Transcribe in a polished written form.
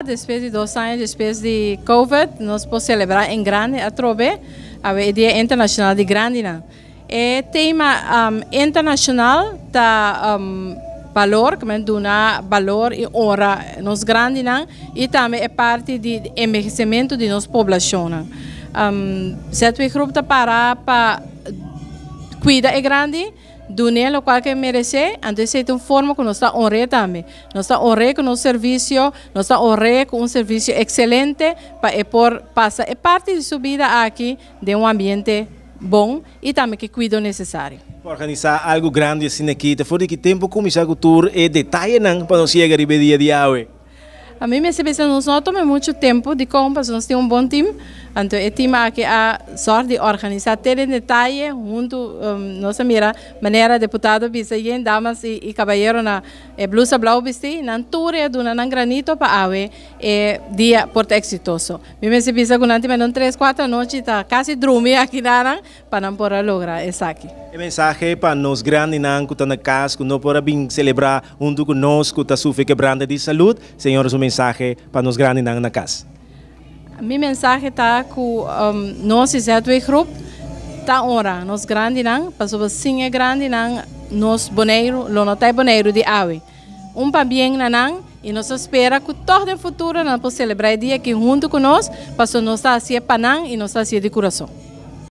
Depois de 2 anos, depois de Covid, nós podemos celebrar em grande a Trobe, a Dia Internacional de Grandina. O tema internacional da valor, que dá valor e honra nos Grandina e também é parte do envelhecimento de nossa população. Certo grupo está para cuidar é grande, do o qual que merece, então é uma forma que nós está honrando também. Nós está honrando com o serviço, nós está honrando com serviço excelente para passar é parte de sua vida aqui de ambiente bom e também que cuida necessário. Organizar algo grande assim aqui, fora que tempo começar a tour e detalhe não para nós chegar a dia de hoje. A mim me parece que nós não tomamos muito tempo de compras, nós temos bom time. Então, o time aqui a sorte de organizar todo em detalhe, junto nossa maneira deputado Bisayen, damas e caballeros na blusa blau vesti, na tour do na granito para ave dia porto exitoso. Me parece que durante 3-4 noites está quase dormir aqui para não poder lograr isso aqui. O mensagem para nós grandes não que estão na casa, que não podem celebrar junto conosco, que sofrem quebrando de saúde, senhores, o mensagem para nós grandes não na casa. Minha mensagem está que nós, certo grupo, está honra, nós grandes não, para sobre sim é grande não, nós boneiro, lo não tem boneiro de ave. Para bem não, e nós espera que todo o futuro nós possamos celebrar o dia aqui junto conosco, para nós estar assim para não e nós estar assim de coração.